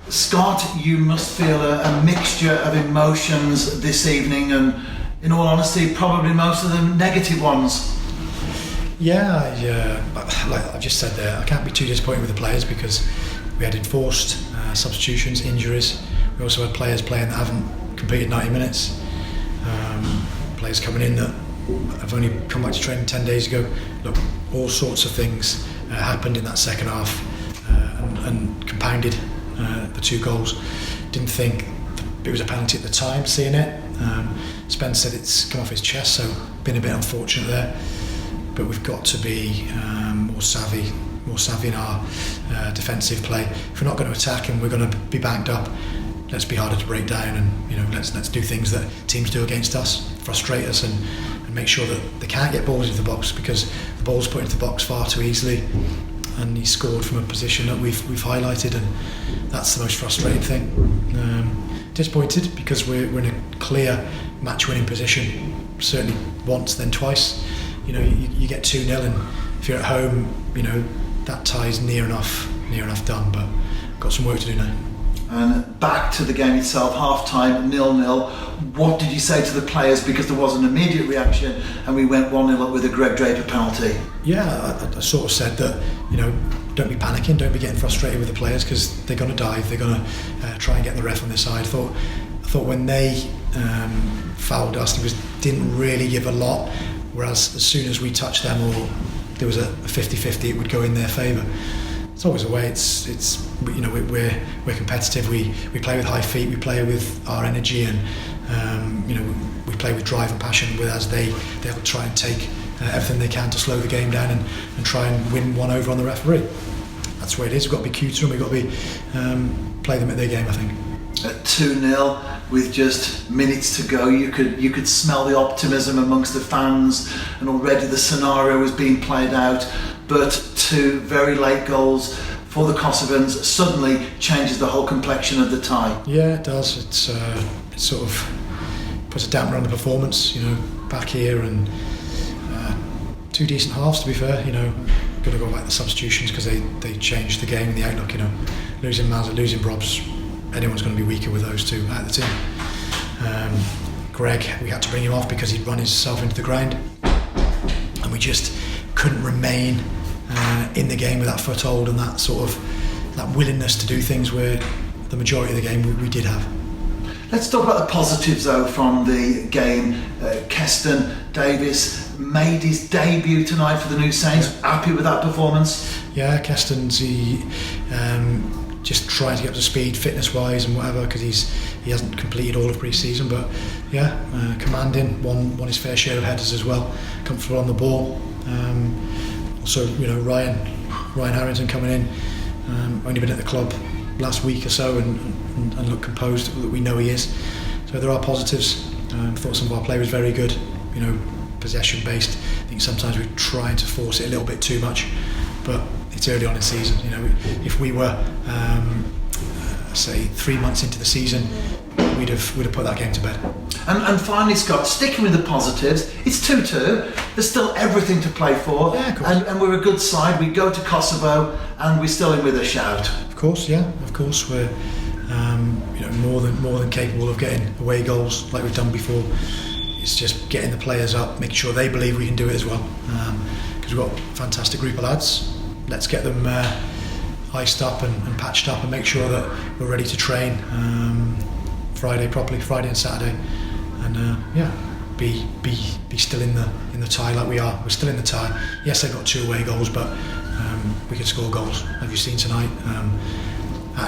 Scott, you must feel a mixture of emotions this evening, and in all honesty, probably most of them negative ones. Yeah, like I've just said there, I can't be too disappointed with the players because we had enforced substitutions, injuries. We also had players playing that haven't completed 90 minutes. Players coming in that have only come back to training 10 days ago. Look, all sorts of things happened in that second half and compounded the 2 goals. Didn't think it was a penalty at the time, seeing it. Spence said it's come off his chest, so been a bit unfortunate there. But we've got to be more savvy in our defensive play. If we're not going to attack and we're going to be banked up, let's be harder to break down, and let's do things that teams do against us, frustrate us, and make sure that they can't get balls into the box, because the ball's put into the box far too easily, and he scored from a position that we've highlighted, and that's the most frustrating thing. Disappointed because we're in a clear match-winning position, certainly once, then twice. You get 2-0, and if you're at home, that tie's near enough done, but got some work to do now. And back to the game itself, half-time, 0-0. What did you say to the players? Because there was an immediate reaction and we went 1-0 up with a Greg Draper penalty. Yeah, I sort of said that, don't be panicking, don't be getting frustrated with the players, because they're going to dive, they're going to try and get the ref on their side. I thought when they fouled us, didn't really give a lot, whereas as soon as we touched them or there was a 50-50, it would go in their favour. It's always a way. We're competitive. We play with high feet. We play with our energy, and we play with drive and passion. Whereas they'll try and take everything they can to slow the game down and try and win one over on the referee. That's the way it is. We've got to be cute to them. We've got to be play them at their game, I think. At 2-0 with just minutes to go, you could smell the optimism amongst the fans, and already the scenario was being played out. But 2 very late goals for the Kosovans suddenly changes the whole complexion of the tie. Yeah, it does. It sort of puts a damper on the performance, back here, and 2 decent halves, to be fair. Got to go back to the substitutions because they changed the game and the outlook. Losing Mazza, losing Brobs, anyone's going to be weaker with those 2 out of the team. Greg, we had to bring him off because he'd run himself into the ground, and we just couldn't remain in the game with that foothold and that willingness to do things where the majority of the game we did have. Let's talk about the positives though from the game. Keston Davis made his debut tonight for the New Saints. Yeah. Happy with that performance? Yeah, Keston's just trying to get up to speed fitness wise and whatever, because he hasn't completed all of pre-season, but yeah, commanding, won his fair share of headers as well, comfortable on the ball. Also, Ryan Harrington coming in, only been at the club last week or so and looked composed, that we know he is. So there are positives. Thought some of our play was very good, possession based. I think sometimes we're trying to force it a little bit too much, but it's early on in the season. If we were say 3 months into the season, we'd have put that game to bed. And finally, Scott, sticking with the positives, it's 2-2. There's still everything to play for. Yeah, of course. And we're a good side. We go to Kosovo and we're still in with a shout. Of course, yeah. Of course, we're more than capable of getting away goals like we've done before. It's just getting the players up, making sure they believe we can do it as well. Because we've got a fantastic group of lads. Let's get them iced up and patched up and make sure that we're ready to train Friday and Saturday, and be still in the tie like we are. We're still in the tie. Yes, they got 2 away goals, but we can score goals like you've seen tonight.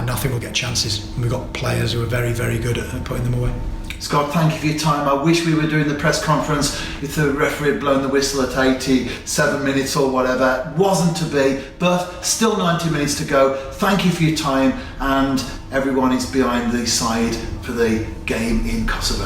Nothing will get chances, and we've got players who are very, very good at putting them away. Scott, thank you for your time. I wish we were doing the press conference if the referee had blown the whistle at 87 minutes or whatever. It wasn't to be, but still 90 minutes to go. Thank you for your time, and everyone is behind the side for the game in Kosovo.